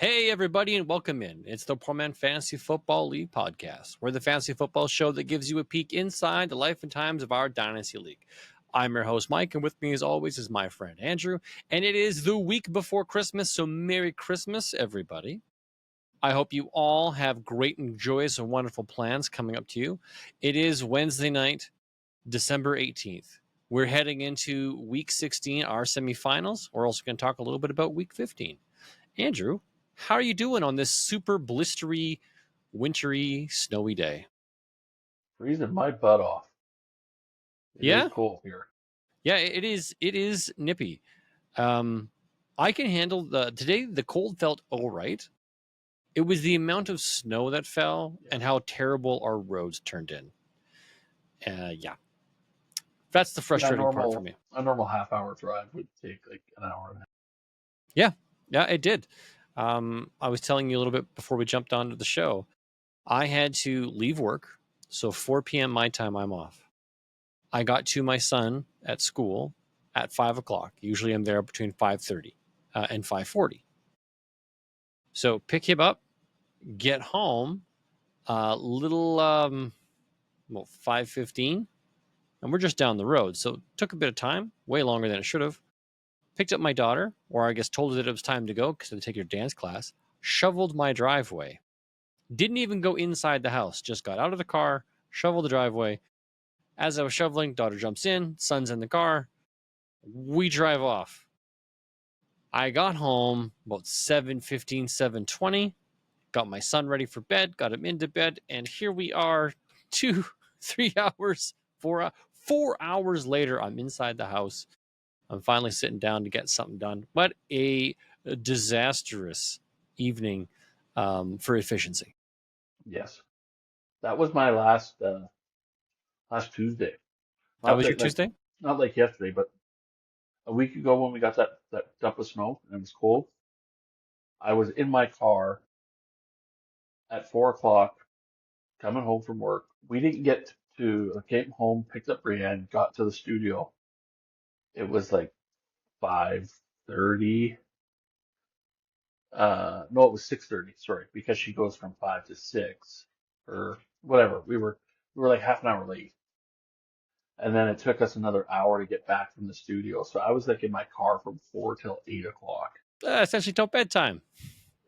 Hey, everybody, and welcome in. It's the Poor Man Fantasy Football League podcast. We're the fantasy football show that gives you a peek inside the life and times of our Dynasty League. I'm your host, Mike, and with me, as always, is my friend Andrew. And it is the week before Christmas, so Merry Christmas, everybody. I hope you all have great and joyous and wonderful plans coming up to you. It is Wednesday night, December 18th. We're heading into week 16, our semifinals. We're also going to talk a little bit about week 15. Andrew, how are you doing on this super blistery, wintry, snowy day? Freezing my butt off. It is Yeah, cold here. yeah, it is. It is nippy. I can handle today. The cold felt all right. It was the amount of snow that fell and how terrible our roads turned in. Yeah, that's the Yeah, frustrating part for me. a normal half-hour drive would take like an hour and a half. Yeah, it did. I was telling you a little bit before we jumped onto the show. I had to leave work, so 4 p.m. my time, I'm off. I got to my son at school at 5 o'clock. Usually I'm there between 5:30 and 5:40. So pick him up, get home, little 5:15, and we're just down the road. So it took a bit of time, way longer than it should have. Picked up my daughter, or I guess told her that it was time to go because I had to take her dance class. Shoveled my driveway. Didn't even go inside the house. Just got out of the car, shoveled the driveway. As I was shoveling, daughter jumps in, son's in the car. We drive off. I got home about 7:15, 7:20, got my son ready for bed, got him into bed, and here we are 3 hours, 4 hours later, I'm inside the house. I'm finally sitting down to get something done. What a disastrous evening for efficiency. Yes, that was my last Tuesday. That Not was your that like Tuesday? not like yesterday, but a week ago when we got that dump of snow and it was cold. I was in my car at 4 o'clock coming home from work. We didn't get to came home, picked up Brienne, got to the studio. It was like 5:30. No, it was 6:30. Sorry, because she goes from 5 to 6 or whatever. We were like half an hour late, and then it took us another hour to get back from the studio. So I was like in my car from 4 till 8 o'clock. Essentially till bedtime.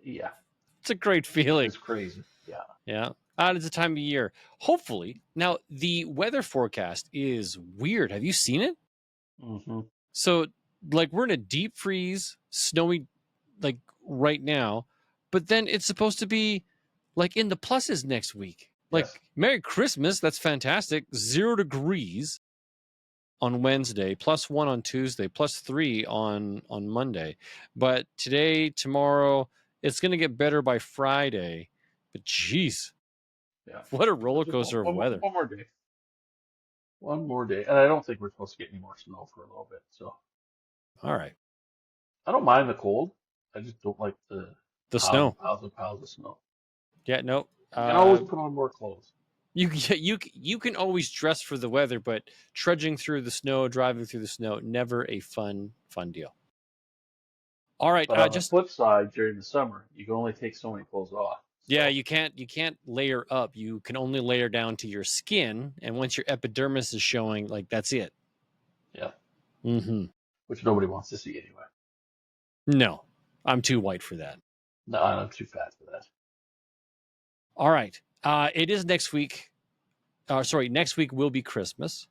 Yeah, It's a great it feeling. was crazy. Yeah. Yeah. It's the time of year. Hopefully. Now, the weather forecast is weird. Have you seen it? Hmm. So, like, we're in a deep freeze, snowy, like, right now, but then it's supposed to be, like, in the pluses next week. Yes. Like, Merry Christmas. That's fantastic. 0 degrees on Wednesday, +1 on Tuesday, +3 on Monday. But today, tomorrow, it's going to get better by Friday. But geez, Yeah. what a roller Just coaster of weather. one more day. One more day, and I don't think we're supposed to get any more snow for a little bit. So All right. I don't mind the cold. I just don't like the The piles snow. and piles and piles of snow. Yeah, no. You can always put on more clothes. You can always dress for the weather, but trudging through the snow, driving through the snow, never a fun deal. All right, But on the just flip side, during the summer, you can only take so many clothes off. yeah, So you can't layer up. You can only layer down to your skin, and once your epidermis is showing, like that's it. yeah, Mm-hmm. which nobody wants to see anyway. No, I'm too white for that. No, I'm too fat for that. All right, it is next week. Sorry, next week will be Christmas.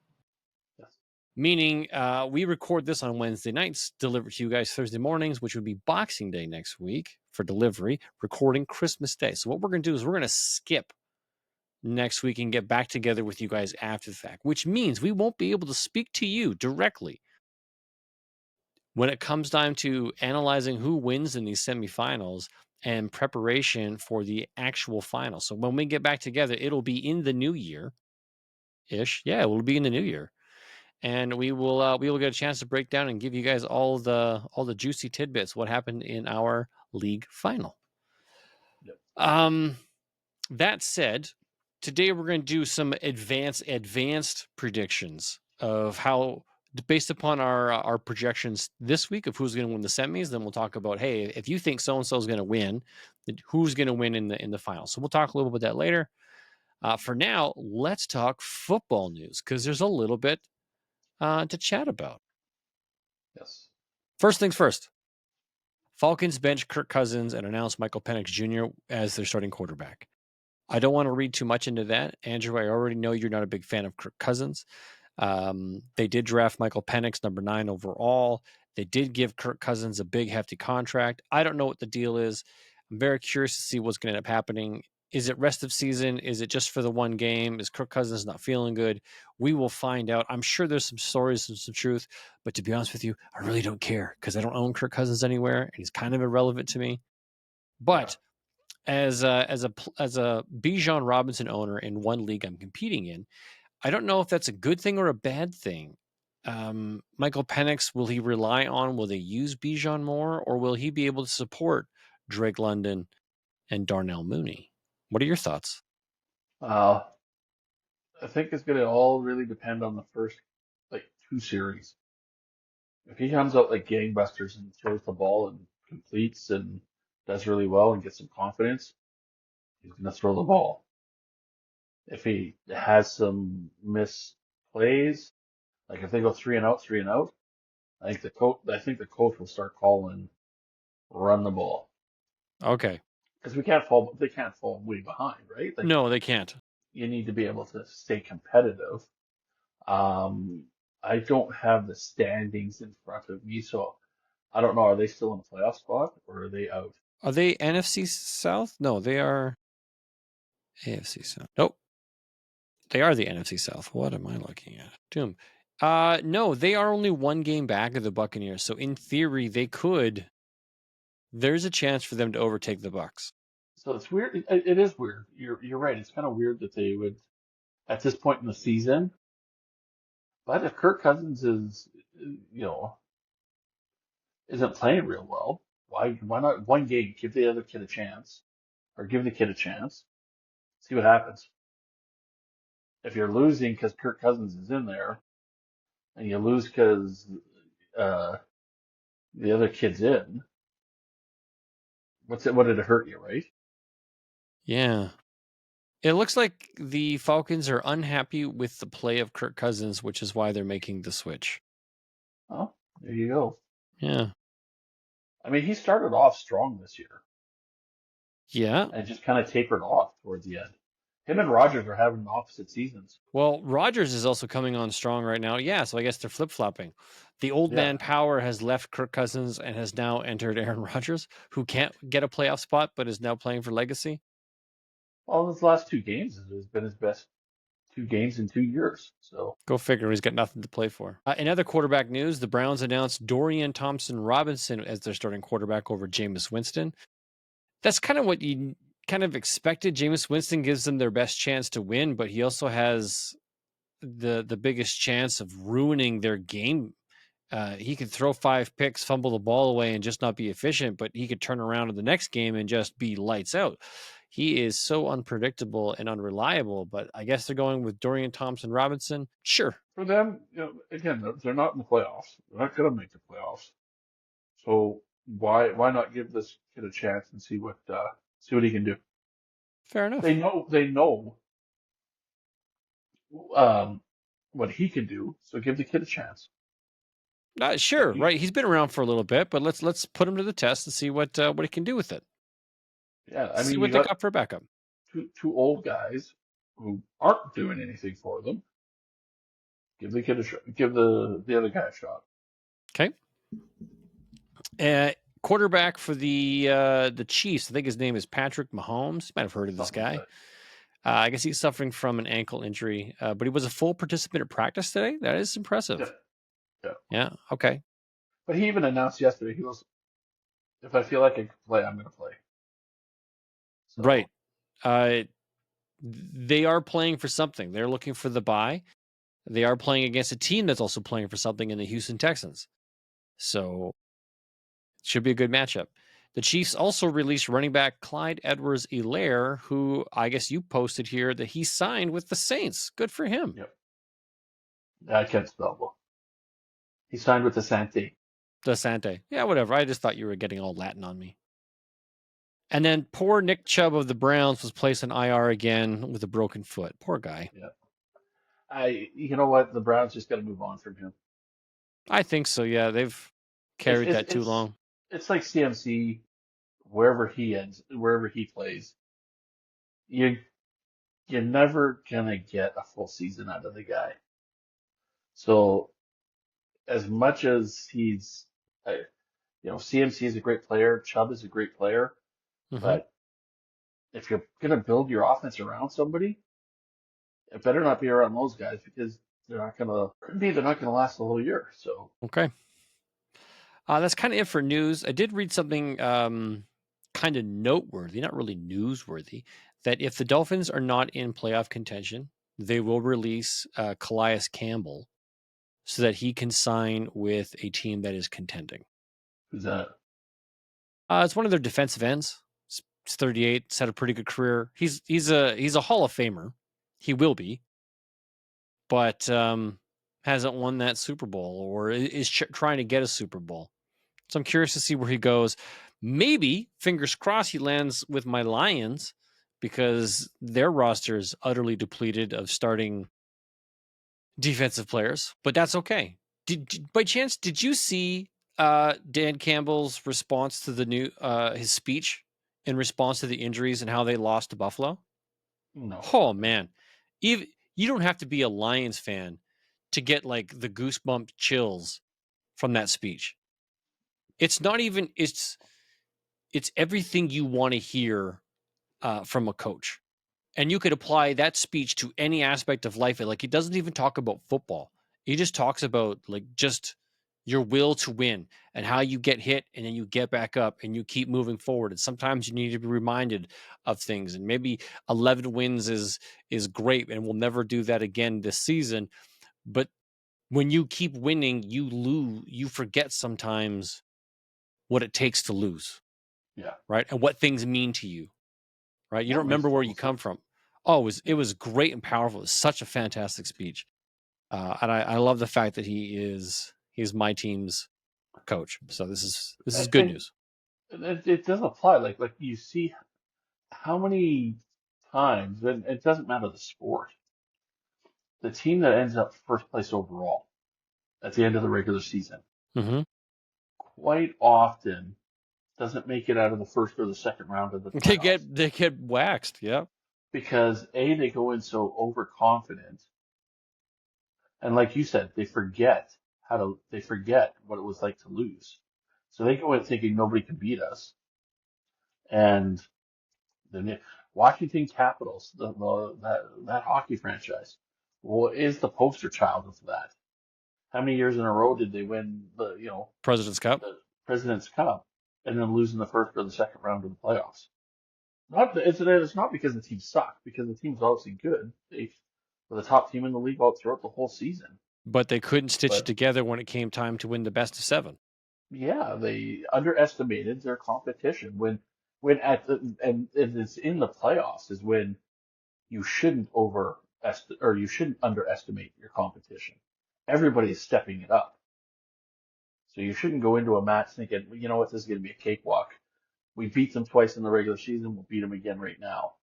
Yes. Meaning we record this on Wednesday nights, deliver to you guys Thursday mornings, which would be Boxing Day next week for delivery, recording Christmas Day. So what we're going to do is we're going to skip next week and get back together with you guys after the fact, which means we won't be able to speak to you directly when it comes time to analyzing who wins in these semifinals and preparation for the actual final. So when we get back together, it'll be in the new year-ish. Yeah, it will be in the new year. And we will get a chance to break down and give you guys all the juicy tidbits what happened in our league final. Yep. That said, today we're going to do some advanced predictions of how based upon our projections this week of who's going to win the semis. Then we'll talk about, hey, if you think so and so is going to win, then who's going to win in the final. So we'll talk a little bit about that later. For now, let's talk football news because there's a little bit to chat about. Yes. First things first. Falcons bench Kirk Cousins and announced Michael Penix Jr. as their starting quarterback. I don't want to read too much into that. Andrew, I already know you're not a big fan of Kirk Cousins. They did draft Michael Penix, number 9 overall. They did give Kirk Cousins a big, hefty contract. I don't know what the deal is. I'm very curious to see what's going to end up happening. Is it rest of season? Is it just for the one game? Is Kirk Cousins not feeling good? We will find out. I'm sure there's some stories and some truth, but to be honest with you, I really don't care because I don't own Kirk Cousins anywhere, and he's kind of irrelevant to me. But as a Bijan Robinson owner in one league I'm competing in, I don't know if that's a good thing or a bad thing. Michael Penix, will he rely on? Will they use Bijan more, or will he be able to support Drake London and Darnell Mooney? What are your thoughts? I think it's going to all really depend on the first like 2 series. If he comes out like gangbusters and throws the ball and completes and does really well and gets some confidence, he's going to throw the ball. If he has some misplays, like if they go 3 and out, I think the coach will start calling run the ball Okay. because they can't fall way behind, right? Like No, they can't. you need to be able to stay competitive. Um, I don't have the standings in front of me, so I don't know. Are they still in the playoff spot or are they out? Are they NFC South? No, they are AFC South. Nope. They are the NFC South. What am I looking at? Doom. No, they are only one game back of the Buccaneers. So in theory, they could. There's a chance for them to overtake the Bucs. So it's weird. It is weird. You're right. It's kind of weird that they would at this point in the season. But if Kirk Cousins is, isn't playing real well, why not one game give the other kid a chance, or give the kid a chance, see what happens. If you're losing because Kirk Cousins is in there, and you lose because uh, the other kid's in, what did it hurt you, right? Yeah. It looks like the Falcons are unhappy with the play of Kirk Cousins, which is why they're making the switch. Oh, there you go. Yeah. I mean, he started off strong this year Yeah. and just kind of tapered off towards the end. Him and Rogers are having opposite seasons. Well, Rodgers is also coming on strong right now. Yeah, so I guess they're flip flopping. The old Yeah. man power has left Kirk Cousins and has now entered Aaron Rodgers, who can't get a playoff spot but is now playing for legacy. All his last 2 games has been his best 2 games in 2 years. So Go figure, he's got nothing to play for. In other quarterback news, the Browns announced Dorian Thompson Robinson as their starting quarterback over Jameis Winston. That's kind of what you kind of expected. Jameis Winston gives them their best chance to win, but he also has the biggest chance of ruining their game. He could throw 5 picks, fumble the ball away, and just not be efficient, but he could turn around in the next game and just be lights out. He is so unpredictable and unreliable, but I guess they're going with Dorian Thompson Robinson. Sure. for them, again, they're not in the playoffs. They're not going to make the playoffs. So why not give this kid a chance and see what he can do? Fair enough. They know um, what he can do. So give the kid a chance. If Sure, he, right. He's been around for a little bit, but let's put him to the test and see what he can do with it. yeah, I See mean, what you they got got for a backup. two old guys who aren't doing anything for them. Give the kid a shot. Give the other guy a shot. Okay. Quarterback for the Chiefs. I think his name is Patrick Mahomes. You might have heard of this Something like guy. that. I guess he's suffering from an ankle injury, but he was a full participant at practice today. That is Yeah, impressive. yeah. Yeah. Okay. But he even announced yesterday. He goes, "If I feel like I can play, I'm going to play." Right. So They are playing for something. They're looking for the bye. They are playing against a team that's also playing for something in the Houston Texans. So it should be a good matchup. The Chiefs also released running back Clyde Edwards-Helaire, who I guess you posted here that he signed with the Saints. Good for him. yep, I can't spell well. He signed with the Sante. DeSante. Yeah, whatever. I just thought you were getting all Latin on me. And then poor Nick Chubb of the Browns was placed on IR again with a broken foot. Poor guy. Yeah. You know what? The Browns just got to move on from him. I think so. Yeah, they've It's carried it's that too it's long. it's like CMC, wherever he plays, you you're never gonna get a full season out of the guy. So as much as CMC is a great player, Chubb is a great player, Hmm. but if you're gonna build your offense around somebody, it better not be around those guys because they're not gonna last the whole year. So Okay. That's kind of it for news. I did read something kind of noteworthy, not really newsworthy, that if the Dolphins are not in playoff contention, they will release Calais Campbell so that he can sign with a team that is contending. who's that? It's one of their defensive ends. He's 38. He's had a pretty good career. He's a Hall of Famer. He will be, but hasn't won that Super Bowl or is trying to get a Super Bowl. So I'm curious to see where he goes. Maybe, fingers crossed, he lands with my Lions because their roster is utterly depleted of starting defensive players, but that's okay. By chance, did you see Dan Campbell's response to the new his speech in response to the injuries and how they lost to Buffalo? No, Oh man, even you don't have to be a Lions fan to get like the goosebump chills from that speech. It's not even it's everything you want to hear from a coach. And you could apply that speech to any aspect of life. Like, he doesn't even talk about football. He just talks about like just your will to win and how you get hit and then you get back up and you keep moving forward. And sometimes you need to be reminded of things. And maybe 11 wins is great, and we'll never do that again this season. But when you keep winning, you forget sometimes what it takes to lose, yeah, right? And what things mean to you, right? You that don't makes remember where total you come sense. from. Oh, it Yeah. was great and powerful. It was such a fantastic speech, and I love the fact that he's my team's coach. So this is good And news. it does apply. Like you see how many times, and it doesn't matter the sport, the team that ends up first place overall at the end of the regular season Hmm. quite often doesn't make it out of the first or the second round of the playoffs They get waxed. Yeah, because A, they go in so overconfident, and like you said, they forget what it was like to lose. So they go in thinking nobody can beat us, and the Washington Capitals, that hockey franchise, well, is the poster child of that. How many years in a row did they win President's Cup. the President's Cup and then lose in the first or the second round of the playoffs? It's not because the team sucked, because the team's obviously good. They were the top team in the league all throughout the whole season. But they couldn't stitch it But together when it came time to win the best of seven. yeah, they underestimated their competition when at the and it's in the playoffs is when you shouldn't or you shouldn't underestimate your competition. Everybody's stepping it up. So you shouldn't go into a match thinking, you know what, this is going to be a cakewalk. We beat them twice in the regular season. We'll beat them again right now.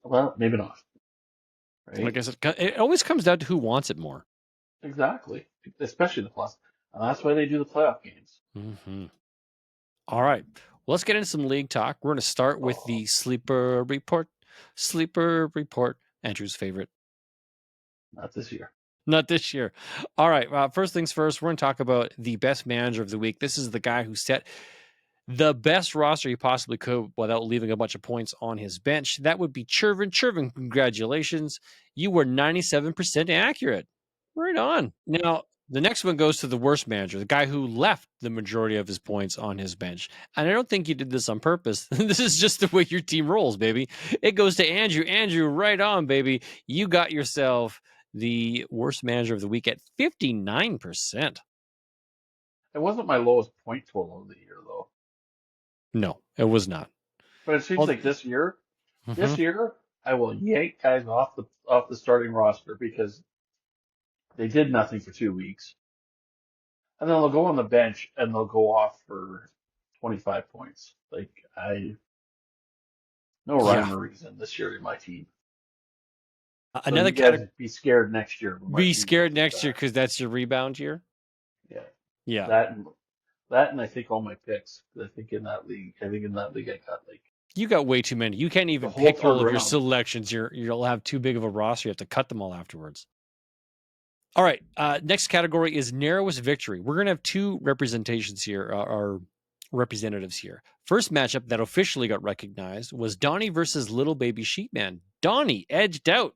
Well, maybe not, Like right? I said, it always comes down to who wants it more. Exactly. Especially the plus. And that's why they do the playoff games. Hmm. All right. Well, let's get into some league talk. We're going to start with Oh, the sleeper report. Sleeper report. Andrew's favorite. not this year. Not this year. All right. First things first, we're going to talk about the best manager of the week. This is the guy who set the best roster he possibly could without leaving a bunch of points on his bench. That would be Chirvin. Chirvin, congratulations. You were 97% accurate. Right on. Now, the next one goes to the worst manager, the guy who left the majority of his points on his bench. And I don't think you did this on purpose. This is just the way your team rolls, baby. It goes to Andrew. Andrew, right on, baby. You got yourself the worst manager of the week at 59%. It wasn't my lowest point total of the year, though. No, it was not. But it seems Well, like this mhm. year, I will yank guys off the starting roster because they did nothing for 2 weeks. And then they'll go on the bench and they'll go off for 25 points. Like no Yeah. rhyme or reason this year in my team. So Another you guys category. be scared next year when my Be team comes scared like next year that. because that's your rebound year. Yeah, Yeah. that and that, and I think all my picks. I think in that league, I got like You got way too many. You can't the even whole pick third all of your round. selections. You'll have too big of a roster. You have to cut them all afterwards. All right. Next category is narrowest victory. We're going to have two representations here, or representatives here. First matchup that officially got recognized was Donnie versus Little Baby Sheepman. Donnie edged out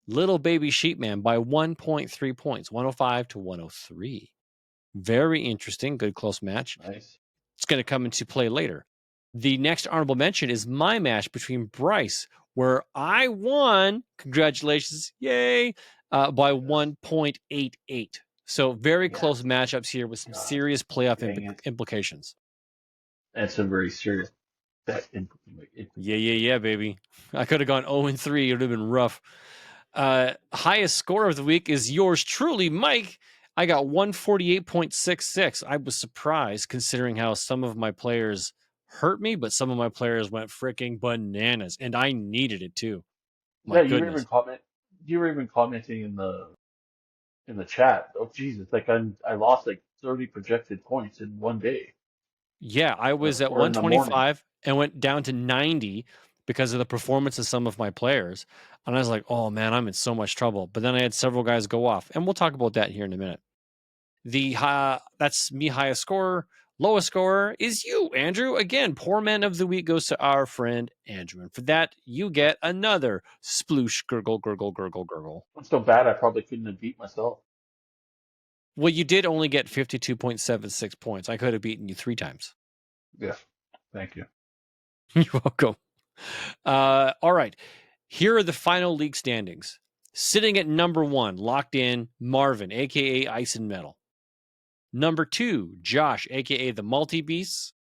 Little Baby Sheepman by 1.3 points, 105 to 103. Very interesting. Good close match. Nice. It's going to come into play later. The next honorable mention is my match between Bryce, where I won. Congratulations. Yay. By Yes. 1.88. So very close Yes. matchups here with some God serious playoff dang it. implications. And some very serious bet Yeah, baby. I could have gone 0-3. It would have been rough. Highest score of the week is yours truly, Mike. I got 148.66. I was surprised considering how some of my players hurt me, but some of my players went freaking bananas, and I needed it too. My Yeah, goodness. you were even commenting in the chat. Oh Jesus, like I lost like 30 projected points in one day. Yeah, I was at Or in the morning. 125 and went down to 90 because of the performance of some of my players. And I was like, oh man, I'm in so much trouble. But then I had several guys go off, and we'll talk about that here in a minute. That's me, highest scorer. Lowest scorer is you, Andrew. Again, poor man of the week goes to our friend Andrew. And for that, you get another sploosh, gurgle, gurgle, gurgle, gurgle. I'm so bad I probably couldn't have beat myself. Well, you did only get 52.76 points. I could have beaten you 3 times. Yeah. Thank you. You're welcome. All right. Here are the final league standings. Sitting at number 1, locked in, Marvin, aka Ice and Metal. Number 2, Josh, aka the Multi Beasts.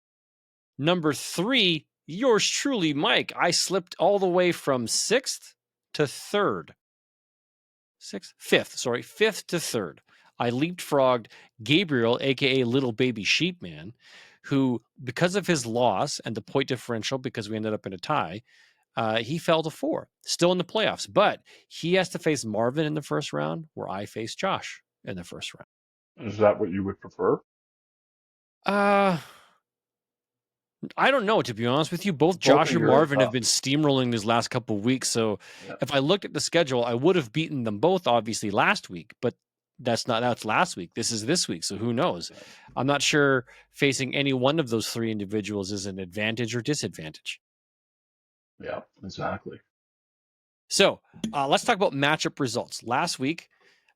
Number 3, yours truly, Mike. I slipped all the way from 6th to 3rd. 5th to 3rd. I leapfrogged Gabriel, aka Little Baby Sheepman, who, because of his loss and the point differential, because we ended up in a tie, he fell to 4, still in the playoffs. But he has to face Marvin in the first round, where I face Josh in the first round. Is that what you would prefer? Uh, I don't know, to be honest with you. Both Both Josh of and you are Marvin have tough. been steamrolling these last couple of weeks. So Yeah. if I looked at the schedule, I would have beaten them both, obviously, last week. But that's last week. This is this week. So who knows? Yeah. I'm not sure facing any one of those 3 individuals is an advantage or disadvantage. Yeah, exactly. So let's talk about matchup results. Last week,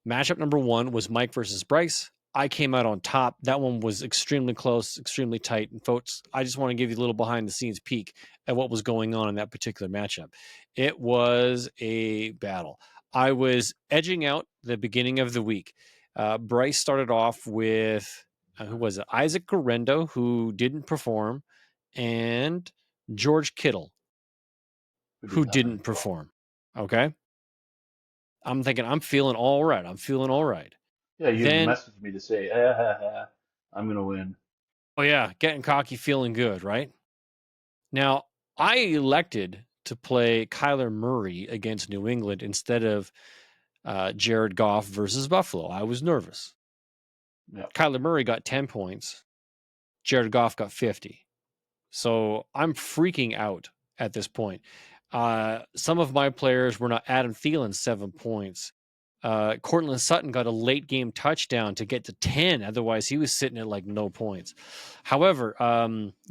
matchup number 1 was Mike versus Bryce. I came out on top. That one was extremely close, extremely tight. And folks, I just want to give you a little behind the scenes peek at what was going on in that particular matchup. It was a battle. I was edging out the beginning of the week. Bryce started off with, who was it? Isaac Garendo, who didn't perform, and George Kittle, We who didn't have any didn't problem. perform. Okay. I'm thinking, I'm feeling all right. I'm feeling all right. Yeah, you even Then, messaged me to say, I'm gonna win. oh yeah, getting cocky, feeling good, right? Now, I elected to play Kyler Murray against New England instead of Jared Goff versus Buffalo. I was nervous. Yeah. Kyler Murray got 10 points. Jared Goff got 50. So I'm freaking out at this point. Some of my players were not. Adam Thielen, 7 points. Cortland Sutton got a late game touchdown to get to 10. Otherwise, he was sitting at like no points. However,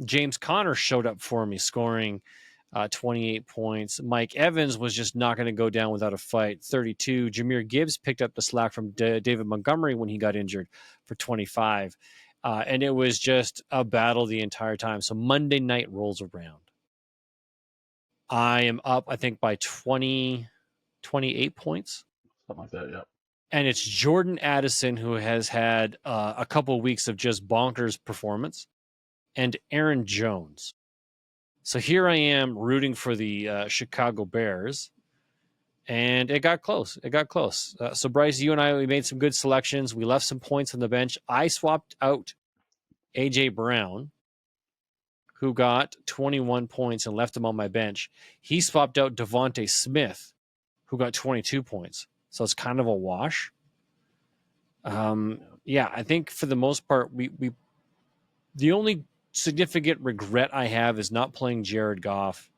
James Conner showed up for me, scoring 28 points. Mike Evans was just not going to go down without a fight, 32. Jahmyr Gibbs picked up the slack from David Montgomery when he got injured for 25. And it was just a battle the entire time. So Monday night rolls around. I am up, I think, by 28 points. Something like that, yeah. And it's Jordan Addison who has had a couple of weeks of just bonkers performance, and Aaron Jones. So here I am rooting for the Chicago Bears, And it got close. It got close. So, Bryce, you and I, we made some good selections. We left some points on the bench. I swapped out A.J. Brown, who got 21 points, and left him on my bench. He swapped out Devontae Smith, who got 22 points. So it's kind of a wash. Yeah, I think for the most part, we the only significant regret I have is not playing Jared Goff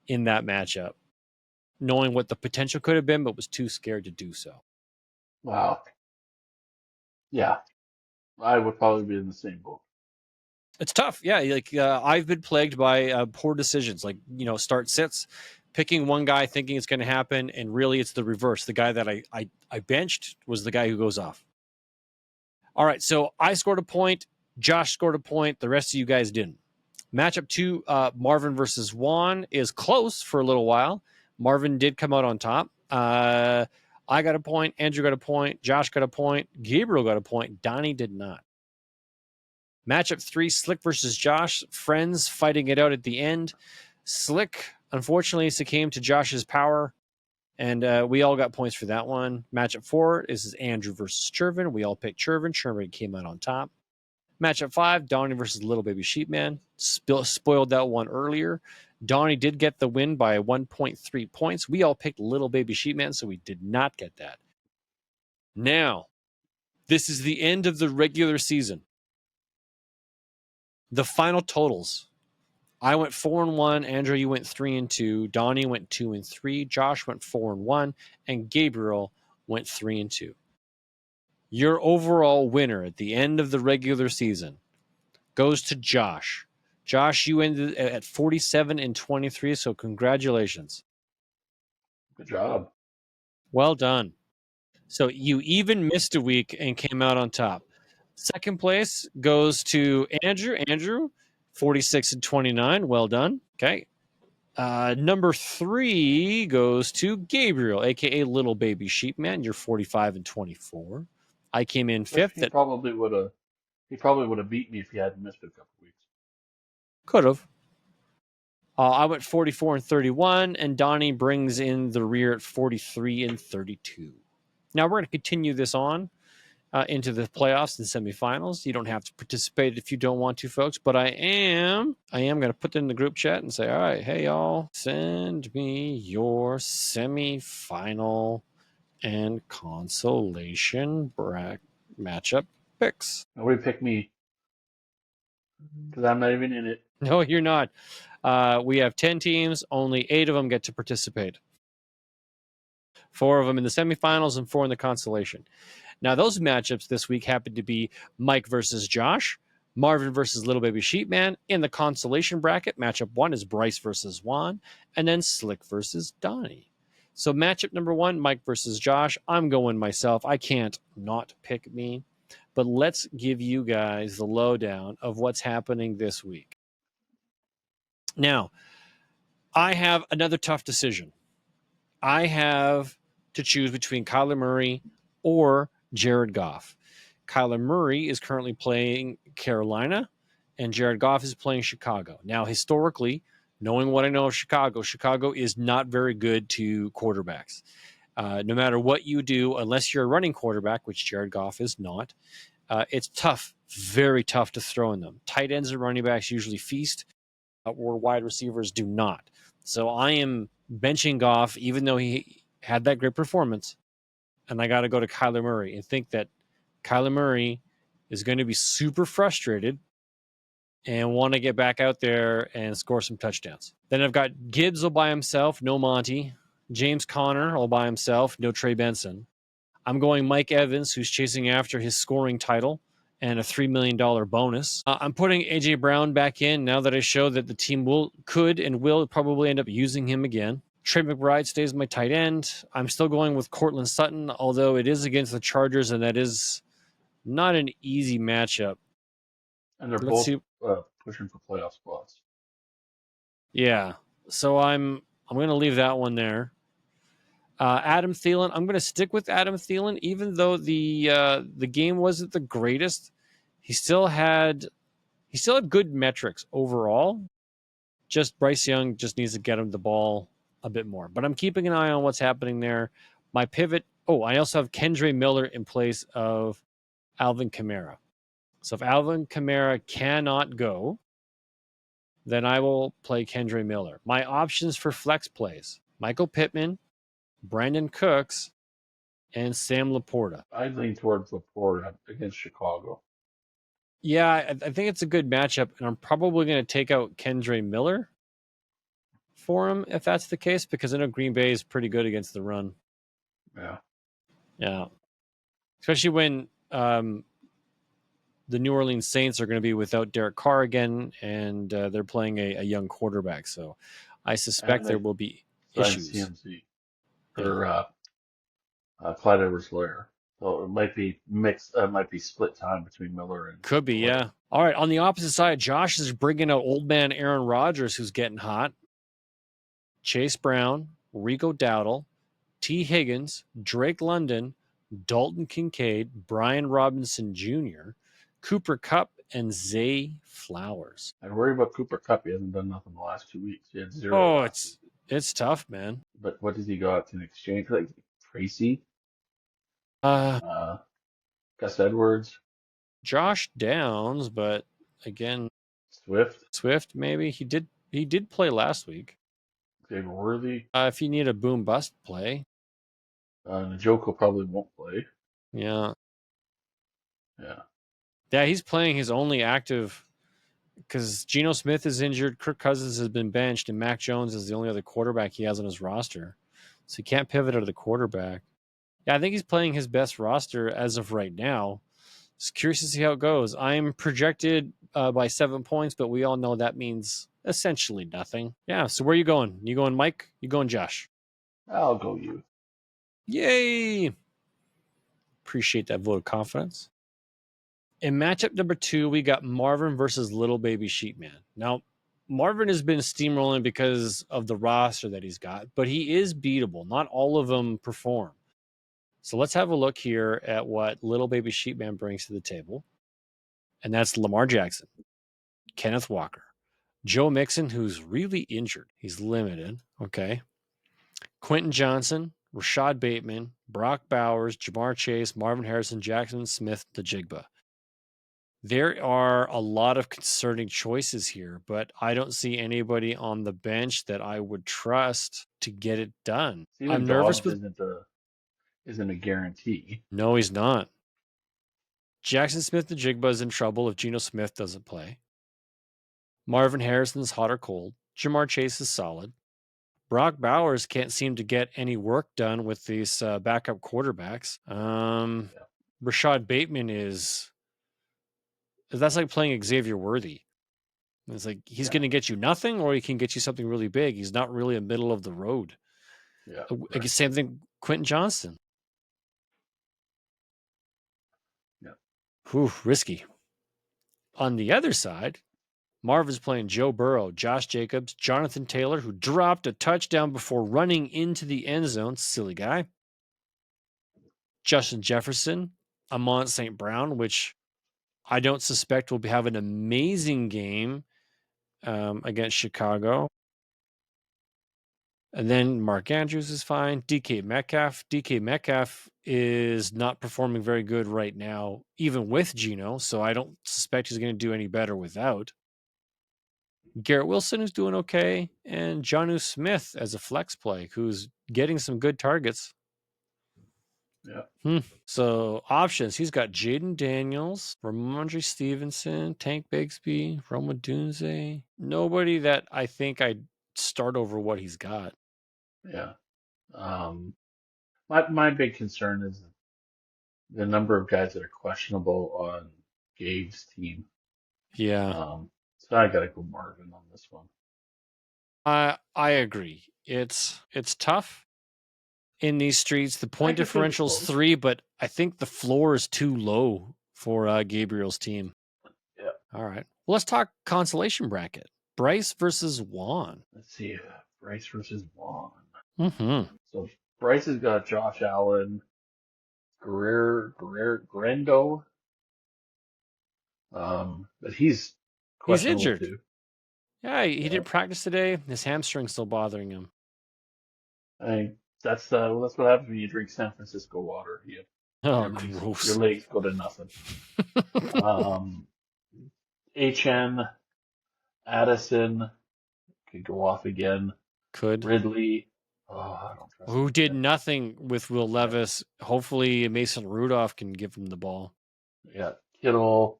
in that matchup, knowing what the potential could have been, but was too scared to do so. Wow. Yeah, I would probably be in the same boat. It's tough. Yeah, like I've been plagued by poor decisions, like start sits, picking one guy thinking it's going to happen, and really it's the reverse. The guy that I benched was the guy who goes off. All right, so I scored a point. Josh scored a point. The rest of you guys didn't. Matchup 2, Marvin versus Juan, is close for a little while. Marvin did come out on top. I got a point. Andrew got a point. Josh got a point. Gabriel got a point. Donnie did not. Matchup 3, Slick versus Josh. Friends fighting it out at the end. Slick, unfortunately, succumbed to Josh's power, and we all got points for that one. Matchup 4 is Andrew versus Chervin. We all picked Chervin. Chervin came out on top. Matchup 5, Donnie versus Little Baby Sheepman. Spoiled that one earlier. Donnie did get the win by 1.3 points. We all picked Little Baby Sheepman, so we did not get that. Now, this is the end of the regular season. The final totals. I went 4-1. Andrew, you went 3-2. Donnie went 2-3. Josh went 4-1, and Gabriel went 3-2. Your overall winner at the end of the regular season goes to Josh. Josh, you ended at 47-23, so congratulations. Good job. Well done. So you even missed a week and came out on top. Second place goes to Andrew. Andrew, 46-29. Well done. Okay. Number 3 goes to Gabriel, aka Little Baby Sheepman. You're 45-24. I came in fifth. He probably would have beat me if he hadn't missed a couple weeks. Could have. I went 44-31, and Donnie brings in the rear at 43-32. Now we're going to continue this on into the playoffs and semifinals. You don't have to participate if you don't want to, folks, but I am going to put it in the group chat and say, all right, hey y'all, send me your semifinal and consolation matchup picks. Nobody picked me because I'm not even in it. No, you're not. We have 10 teams. Only 8 of them get to participate. 4 of them in the semifinals and 4 in the consolation. Now, those matchups this week happen to be Mike versus Josh, Marvin versus Little Baby Sheepman. In the consolation bracket, matchup 1 is Bryce versus Juan, and then Slick versus Donnie. So matchup number 1, Mike versus Josh. I'm going myself. I can't not pick me. But let's give you guys the lowdown of what's happening this week. Now, I have another tough decision. I have to choose between Kyler Murray or Jared Goff. Kyler Murray is currently playing Carolina, and Jared Goff is playing Chicago. Now, historically, knowing what I know of Chicago, Chicago is not very good to quarterbacks. No matter what you do, unless you're a running quarterback, which Jared Goff is not, it's tough, very tough to throw in them. Tight ends and running backs usually feast, or wide receivers do not. So I am benching Goff, even though he had that great performance, and I got to go to Kyler Murray and think that Kyler Murray is going to be super frustrated and want to get back out there and score some touchdowns. Then I've got Gibbs all by himself, no Monty. James Conner all by himself, no Trey Benson. I'm going Mike Evans, who's chasing after his scoring title and a $3 million bonus. I'm putting A.J. Brown back in now that I show that the team could and will probably end up using him again. Trey McBride stays my tight end. I'm still going with Cortland Sutton, although it is against the Chargers, and that is not an easy matchup. And they're both pushing for playoff spots. Yeah, so I'm going to leave that one there. Adam Thielen, I'm going to stick with Adam Thielen, even though the game wasn't the greatest. He still had good metrics overall. Just Bryce Young just needs to get him the ball a bit more. But I'm keeping an eye on what's happening there. My pivot. Oh, I also have Kendre Miller in place of Alvin Kamara. So if Alvin Kamara cannot go, then I will play Kendre Miller. My options for flex plays: Michael Pittman, Brandon Cooks, and Sam Laporta. I lean towards Laporta against Chicago. Yeah, I think it's a good matchup, and I'm probably going to take out Kendre Miller for him if that's the case, because I know Green Bay is pretty good against the run. Yeah. Yeah, especially when the New Orleans Saints are going to be without Derek Carr again, and they're playing a young quarterback. So I suspect And there they will be signed issues. CMC Yeah, or Clyde Edwards-Helaire. So it might be mixed. Might be split time between Miller and could be. Helaire. Yeah. All right. On the opposite side, Josh is bringing out old man Aaron Rodgers, who's getting hot. Chase Brown, Rico Dowdle, T. Higgins, Drake London, Dalton Kincaid, Brian Robinson Jr., Cooper Cup, and Zay Flowers. I worry about Cooper Cup. He hasn't done nothing the last 2 weeks. He had 0 Oh, last week. it's tough, man. But what does he got in exchange? Like Tracy, Uh, uh, Gus Edwards, Josh Downs, but again, Swift, Swift maybe he did play last week. David Worthy. If you need a boom bust play, Njoku probably won't play. yeah, Yeah. yeah, he's playing his only active because Geno Smith is injured, Kirk Cousins has been benched, and Mac Jones is the only other quarterback he has on his roster, so he can't pivot out of the quarterback. Yeah, I think he's playing his best roster as of right now. Just curious to see how it goes. I'm projected by 7 points, but we all know that means essentially nothing. Yeah. So where are you going? You going Mike? You going Josh? I'll go you. Yay! Appreciate that vote of confidence. In matchup number 2, we got Marvin versus Little Baby Sheepman. Now, Marvin has been steamrolling because of the roster that he's got, but he is beatable. Not all of them perform. So let's have a look here at what Little Baby Sheepman brings to the table. And that's Lamar Jackson, Kenneth Walker, Joe Mixon, who's really injured. He's limited. Okay. Quentin Johnson, Rashad Bateman, Brock Bowers, Jamar Chase, Marvin Harrison, Jackson Smith, the Jigba. There are a lot of concerning choices here, but I don't see anybody on the bench that I would trust to get it done. Steven I'm nervous Dobbs with. isn't a guarantee. No, he's not. Jackson Smith, the Jigba, is in trouble if Geno Smith doesn't play. Marvin Harrison's hot or cold. Jamar Chase is solid. Brock Bowers can't seem to get any work done with these backup quarterbacks. Yeah. Rashad Bateman that's like playing Xavier Worthy. It's like he's Yeah. going to get you nothing, or he can get you something really big. He's not really a middle of the road. Yeah. I Right. guess same thing. Quentin Johnston. Yeah. Whew, risky. On the other side, Marvin's playing Joe Burrow, Josh Jacobs, Jonathan Taylor, who dropped a touchdown before running into the end zone. Silly guy. Justin Jefferson, Amon St. Brown, which I don't suspect will have an amazing game against Chicago. And then Mark Andrews is fine. DK Metcalf. DK Metcalf is not performing very good right now, even with Geno. So I don't suspect he's going to do any better without. Garrett Wilson is doing okay. And Jonnu Smith as a flex play, who's getting some good targets. Yeah. So options, he's got Jaden Daniels, Ramondre Stevenson, Tank Bigsby, Roma Dunze. Nobody that I think I'd start over what he's got. Yeah. My big concern is the number of guys that are questionable on Gabe's team. Yeah. So I gotta go Marvin on this one. I agree. It's tough in these streets. The I point think it's gonna be differential's close. 3, but I think the floor is too low for Gabriel's team. Yeah. All right. Well, let's talk consolation bracket. Bryce versus Juan. Let's see. Bryce versus Vaughn. Mm-hmm. So Bryce has got Josh Allen, Grendo, but he's He's questionable injured. too. Yeah, he Yeah. didn't practice today. His hamstring's still bothering him. I mean, that's what happens when you drink San Francisco water. Oh, Your gross. legs go to nothing. Um, HN, Addison could go off again. Could. Ridley, oh, I don't trust Who that did guy. nothing with Will Yeah, Levis. Hopefully Mason Rudolph can give him the ball. yeah. Kittle,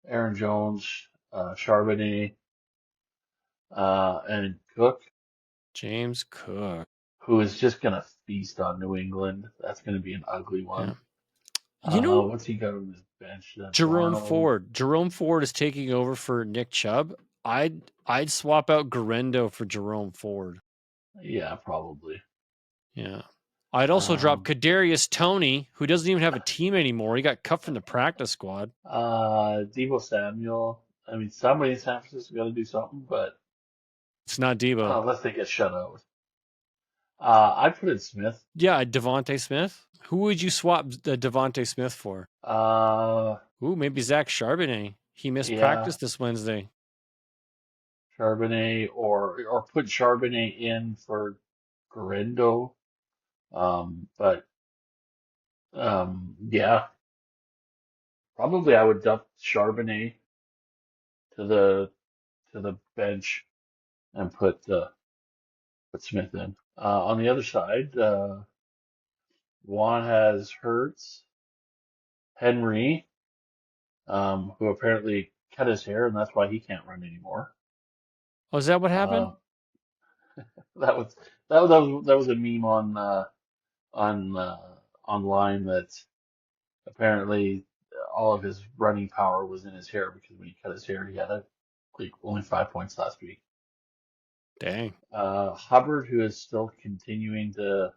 Aaron Jones, Charbonnet, and Cook, James Cook. who is just gonna feast on New England. That's gonna be an ugly Yeah. one. You know, What's he got on his bench? Jerome Darnold. Ford. Jerome Ford is taking over for Nick Chubb. I'd swap out Garendo for Jerome Ford. Yeah, probably. Yeah. I'd also drop Um, Kadarius Toney, who doesn't even have a team anymore. He got cut from the practice squad. Debo Samuel. I mean, somebody in San Francisco got to do something, but It's not Debo. unless they get shut out. I put in Smith. Yeah, Devontae Smith. Who would you swap the Devontae Smith for? Uh, Ooh, maybe Zach Charbonnet. He missed yeah, practice this Wednesday. Charbonnet or put Charbonnet in for Garendo. But yeah, probably I would dump Charbonnet to the bench and put Smith in. On the other side, Juan has Hurts, Henry, who apparently cut his hair and that's why he can't run anymore. Oh, is that what happened? Uh, that was that was a meme on online that apparently all of his running power was in his hair because when he cut his hair, he had like only 5 points last week. Dang. Hubbard, who is still continuing to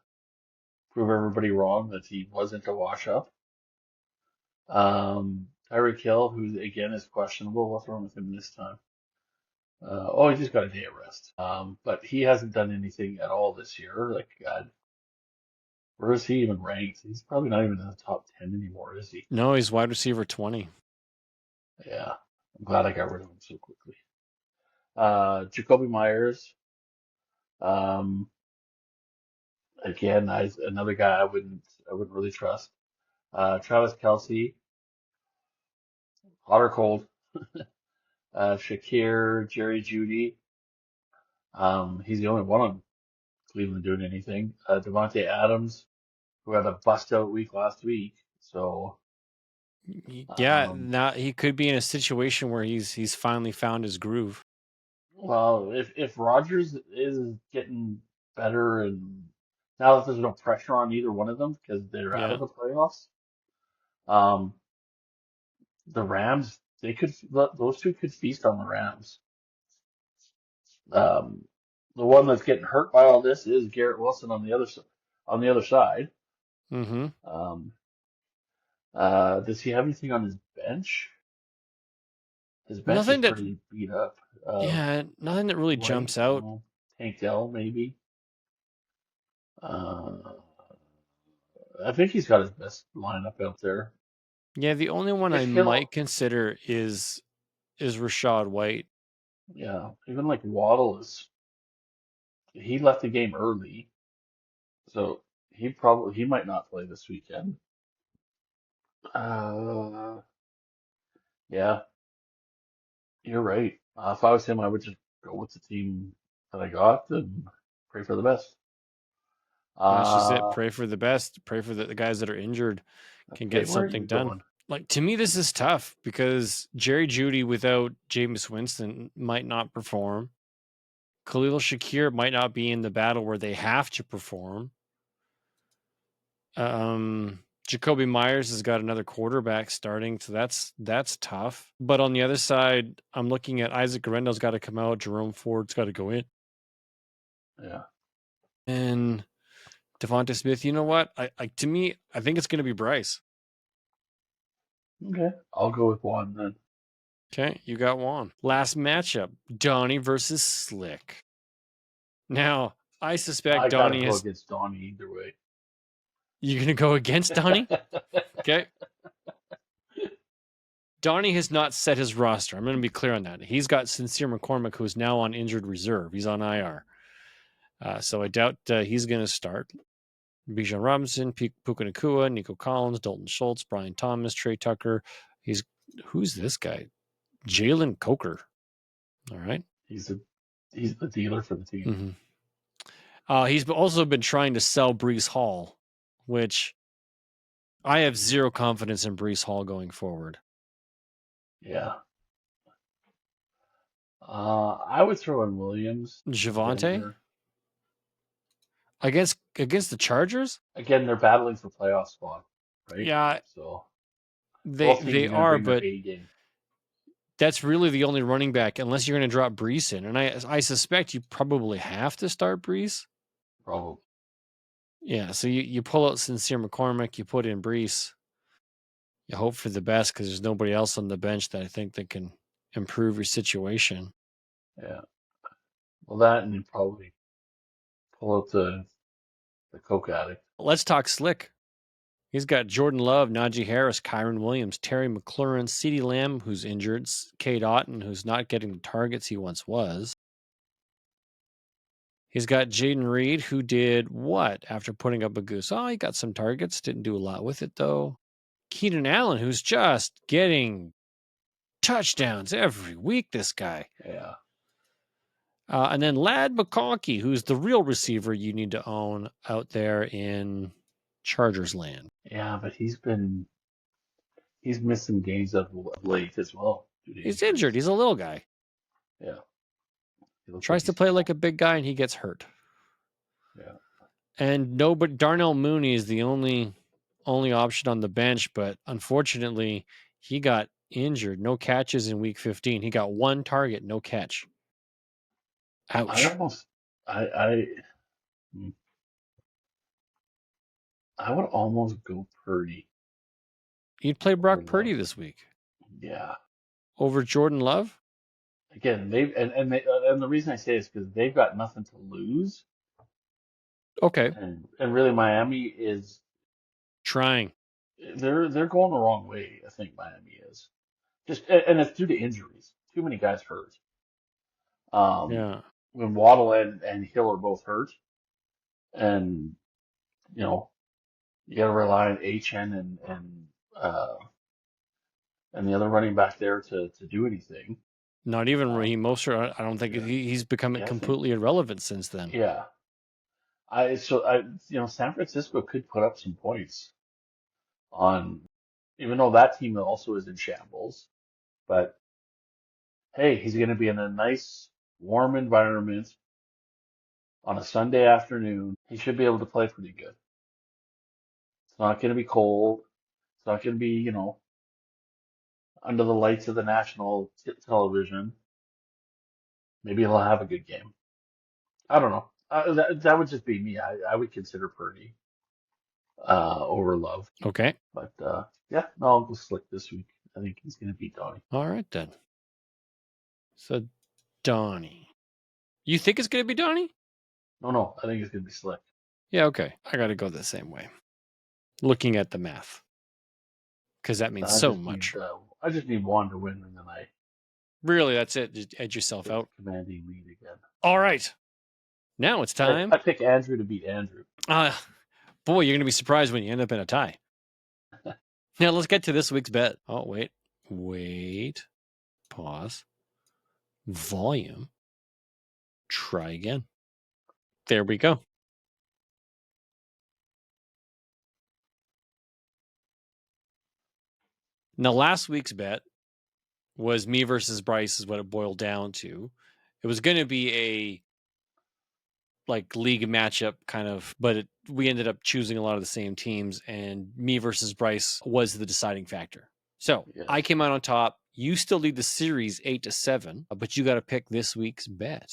prove everybody wrong that he wasn't a wash up. Tyreek Hill, who again is questionable. What's wrong with him this time? He just got a day of rest. But he hasn't done anything at all this year. Like, God, where is he even ranked? He's probably not even in the top 10 anymore, is he? No, he's wide receiver 20. Yeah, I'm glad I got rid of him so quickly. Jacoby Myers, um, again, another guy I wouldn't really trust. Travis Kelsey, hot or cold. Shakir, Jerry Judy. He's the only one on Cleveland doing anything. Devontae Adams, who had a bust out week last week. So, Yeah, um, now he could be in a situation where he's finally found his groove. well, if Rodgers is getting better and now that there's no pressure on either one of them because they're out of Yeah. the playoffs, um, the Rams, those two could feast on the Rams. Um, the one that's getting hurt by all this is Garrett Wilson on the other side. Mm-hmm. Um, does he have anything on his bench? His bench is Nothing that pretty beat up. yeah, nothing that really White, jumps out. no. Tank Dell, maybe. Uh, I think he's got his best lineup out there. Yeah, the only one I If Hill, might consider is Rashad White. yeah, even like Waddle he left the game early, so he might not play this weekend. Uh, yeah, you're right. If I was him, I would just go with the team that I got and pray for the best. That's just it. Uh, Pray for the best. Pray for the guys that are injured can okay, get where are something you done. going? Like to me, this is tough because Jerry Judy without Jameis Winston might not perform. Khalil Shakir might not be in the battle where they have to perform. Jacoby Myers has got another quarterback starting, so that's tough. But on the other side, I'm looking at Isaac Guerendo's got to come out, Jerome Ford's got to go in, Yeah. and Devonta Smith. You know what? I to me, I think it's going to be Bryce. Okay, I'll go with one then. Okay, you got one. Last matchup: Donnie versus Slick. Now, I suspect I gotta Donnie go has. against Donnie either way. You're going to go against Donnie? Okay. Donnie has not set his roster. I'm going to be clear on that. He's got Sincere McCormick, who's now on injured reserve. He's on IR. So I doubt he's going to start. Bijan Robinson, Puka Nacua, Nico Collins, Dalton Schultz, Brian Thomas, Trey Tucker. Who's this guy? Jalen Coker. All right. He's the dealer for the team. Mm-hmm. He's also been trying to sell Brees Hall, which I have zero confidence in Brees Hall going forward. Yeah. I would throw in Williams. Javonte against the Chargers. Again, they're battling for playoff spot, right? Yeah, so both teams they are going to are, bring their but A game. That's really the only running back, unless you're going to drop Brees in, and I suspect you probably have to start Brees. Probably. Yeah, so you pull out Sincere McCormick, you put in Brees. You hope for the best because there's nobody else on the bench that I think that can improve your situation. Yeah. Well, that and you probably pull out the Coke addict. Let's talk slick. He's got Jordan Love, Najee Harris, Kyron Williams, Terry McLaurin, CeeDee Lamb, who's injured, Cade Otton, who's not getting the targets he once was. He's got Jaden Reed, who did what after putting up a goose? Oh, he got some targets, didn't do a lot with it, though. Keenan Allen, who's just getting touchdowns every week, this guy. Yeah. And then Ladd McConkey, who's the real receiver you need to own out there in Chargers land. Yeah, but he's missing games of late as well. He's injured. He's a little guy. Yeah. Tries to play like a big guy and he gets hurt. Yeah. And Darnell Mooney is the only option on the bench, but unfortunately he got injured. No catches in week 15. He got one target, no catch. Ouch. I would almost go Purdy. You'd play Brock Purdy this week. Yeah. Over Jordan Love? Again, and the reason I say is because they've got nothing to lose. Okay. And really Miami is trying. They're going the wrong way, I think Miami is. And it's due to injuries. Too many guys hurt. Yeah. When Waddle and Hill are both hurt, and you got to rely on HN and the other running back there to do anything. Not even Raheem Mostert. I don't think he's become completely irrelevant since then. Yeah. San Francisco could put up some points on, even though that team also is in shambles. But hey, he's going to be in a nice, warm environment on a Sunday afternoon. He should be able to play pretty good. It's not going to be cold. It's not going to be, under the lights of the national television. Maybe he'll have a good game. I don't know. That would just be me. I would consider Purdy over Love. Okay. But yeah, no, I'll go Slick this week. I think he's going to beat Donnie. All right, then. So, Donnie. You think it's going to be Donnie? No, I think it's going to be Slick. Yeah, okay. I got to go the same way. Looking at the math. Because that means so much. I just need one to win, and then I... Really, that's it? Just edge yourself out? Commanding lead again. All right. Now it's time. I pick Andrew to beat Andrew. Boy, you're going to be surprised when you end up in a tie. Now, let's get to this week's bet. Oh, wait. Pause. Volume. Try again. There we go. Now, last week's bet was me versus Bryce is what it boiled down to. It was going to be a league matchup kind of, but we ended up choosing a lot of the same teams, and me versus Bryce was the deciding factor. So I came out on top. You still lead the series 8-7, but you got to pick this week's bet.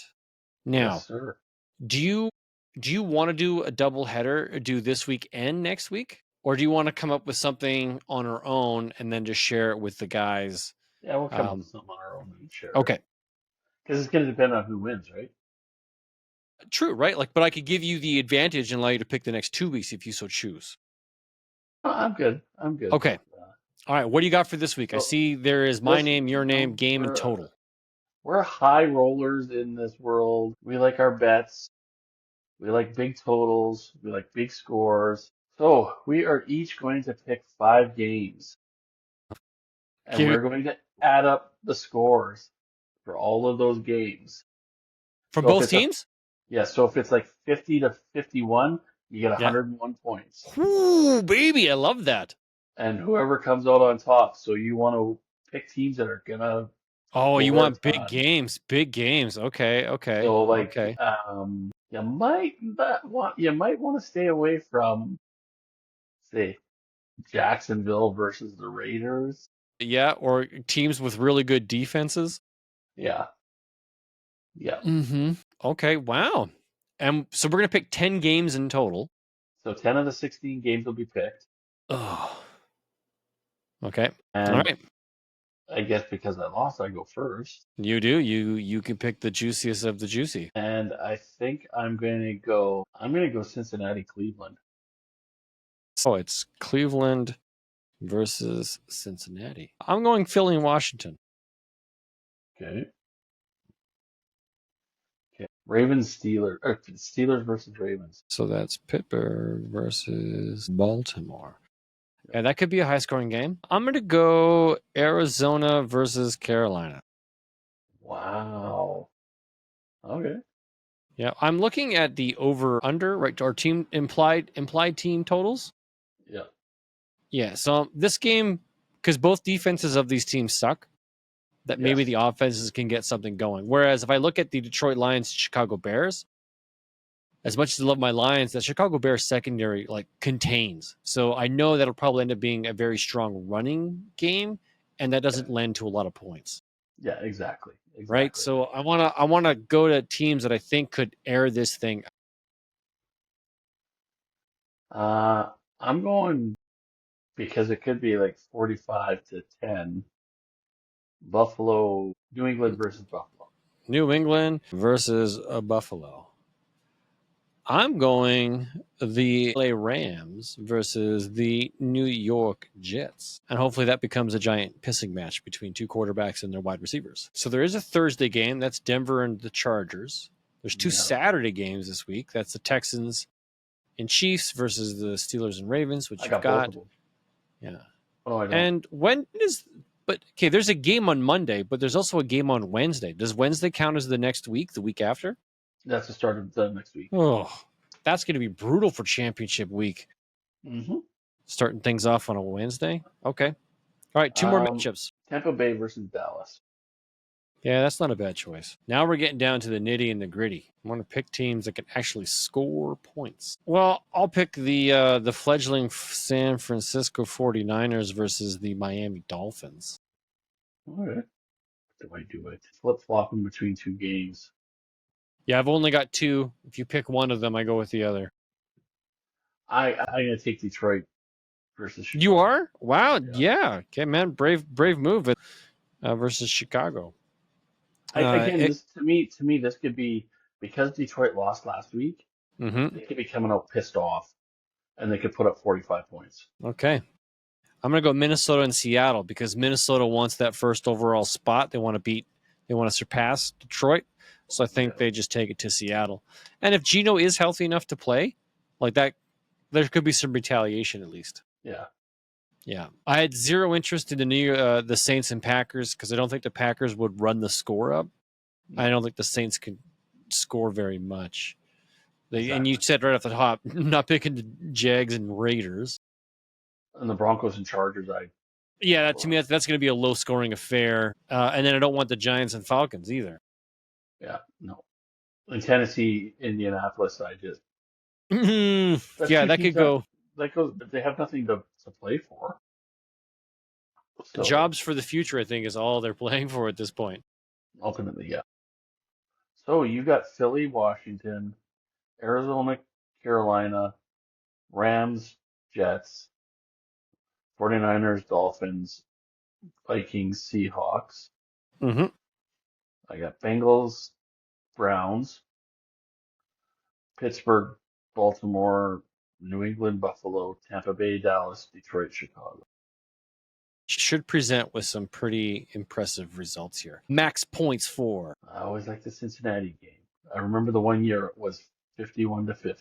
Now, yes, sir. Do you want to do a double header, or do this week and next week? Or do you want to come up with something on our own and then just share it with the guys? Yeah, we'll come up with something on our own and share Okay. Because it's going to depend on who wins, right? True, right? But I could give you the advantage and allow you to pick the next 2 weeks if you so choose. I'm good. Okay. All right. What do you got for this week? I see there is my name, your name, game, and total. We're high rollers in this world. We like our bets. We like big totals. We like big scores. So we are each going to pick 5 games, and Give it we're going to add up the scores for all of those games. from So if both it's a teams. yeah, so if it's like 50 to 51, you get Yeah. 101 points, Ooh, baby, I love that. and whoever comes out on top. So you want to pick teams that are gonna Oh, you score a want big ton. games, big games. Okay, okay, So like okay. you might want to stay away from, say, Jacksonville versus the Raiders. Yeah, or teams with really good defenses. Yeah, yeah. Mm-hmm. Okay, wow. And so we're gonna pick 10 games in total. So 10 of the 16 games will be picked, Oh, okay. All and right. I guess because I lost, I go first. You do. You can pick the juiciest of the juicy. And I think I'm gonna go Cincinnati, Cleveland. Oh, it's Cleveland versus Cincinnati. I'm going Philly and Washington. Okay. Okay. Ravens, Steelers, or Steelers versus Ravens. So that's Pittsburgh versus Baltimore. Yeah. Yeah, that could be a high scoring game. I'm going to go Arizona versus Carolina. Wow. Okay. Yeah, I'm looking at the over under, right? Our team implied team totals. Yeah. Yeah, so this game, because both defenses of these teams suck, that maybe Yes. the offenses can get something going. Whereas if I look at the Detroit Lions, Chicago Bears, as much as I love my Lions, that Chicago Bears secondary like contains. So I know that'll probably end up being a very strong running game, and that Yeah. doesn't lend to a lot of points, Yeah. Exactly. right? Exactly. So I wanna go to teams that I think could air this thing. Uh, I'm going because it could be like 45 to 10. Buffalo, New England versus Buffalo. New England versus Buffalo. I'm going the LA Rams versus the New York Jets. And hopefully that becomes a giant pissing match between two quarterbacks and their wide receivers. So there is a Thursday game. That's Denver and the Chargers. There's two Yeah. Saturday games this week. That's the Texans and Chiefs versus the Steelers and Ravens, which I you've got both of got. them. Yeah. Oh, I don't. And when is. But okay, there's a game on Monday, but there's also a game on Wednesday. Does Wednesday count as the next week, the week after? That's the start of the next week. Oh, that's going to be brutal for championship week. Hmm. Starting things off on a Wednesday. Okay. All right, two more Um, matchups. Tampa Bay versus Dallas. Yeah, that's not a bad choice. Now we're getting down to the nitty and the gritty. I want to pick teams that can actually score points. Well, I'll pick the fledgling San Francisco 49ers versus the Miami Dolphins. All right. Do I do it? Flip flopping between two games. Yeah, I've only got two. If you pick one of them, I go with the other. I'm gonna take Detroit versus You Chicago. are? Wow. Yeah. Yeah. Okay, man. Brave move versus Chicago. Again, It. this to me this could be because Detroit lost last week. Mm-hmm. They could be coming out pissed off, and they could put up 45 points. Okay. I'm going to go Minnesota and Seattle because Minnesota wants that first overall spot. They want to surpass Detroit. So I think Yeah. they just take it to Seattle. And if Geno is healthy enough to play, like that, there could be some retaliation at least. Yeah. Yeah. I had zero interest in the Saints and Packers because I don't think the Packers would run the score up. I No. don't think the Saints could score very much. And you Exactly. said right off the top, not picking the Jags and Raiders. And the Broncos and Chargers, I Yeah, to me, that's going to be a low scoring affair. And then I don't want the Giants and Falcons either. yeah, no. In Tennessee, Indianapolis, I just that's Yeah, two that teams could go that goes they have nothing to play for. So jobs for the future, I think, is all they're playing for at this point. ultimately, yeah. So you got Philly, Washington, Arizona, Carolina, Rams, Jets, 49ers, Dolphins, Vikings, Seahawks. Mm-hmm. I got Bengals, Browns, Pittsburgh, Baltimore, New England, Buffalo, Tampa Bay, Dallas, Detroit, Chicago. Should present with some pretty impressive results here. Max points for. I always like the Cincinnati game. I remember the one year it was 51-50.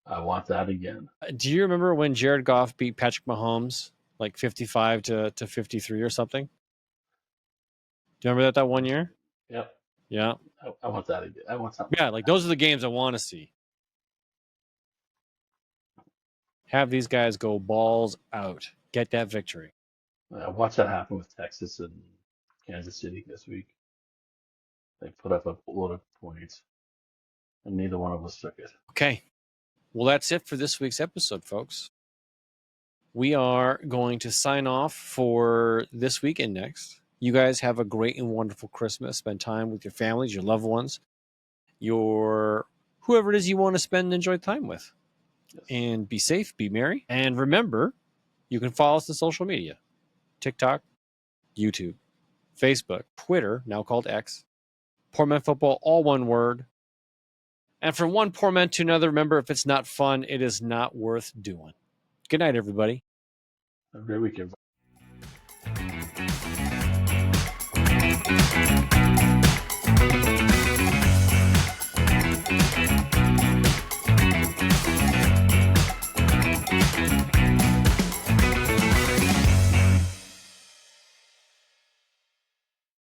I want that again. Do you remember when Jared Goff beat Patrick Mahomes like 55 to 53 or something? Do you remember that one year? Yep. Yeah. I want that again. I want something. Yeah, like those are the games I want to see. Have these guys go balls out. Get that victory. Watch that happen with Texas and Kansas City this week. They put up a load of points, and neither one of us took it. Okay. Well, that's it for this week's episode, folks. We are going to sign off for this week and next. You guys have a great and wonderful Christmas. Spend time with your families, your loved ones, your whoever it is you want to spend and enjoy time with. Yes. And be safe, be merry. And remember, you can follow us on social media. TikTok, YouTube, Facebook, Twitter, now called X. Poor Man Football, all one word. And from one poor man to another, remember, if it's not fun, it is not worth doing. Good night, everybody. Have a great weekend.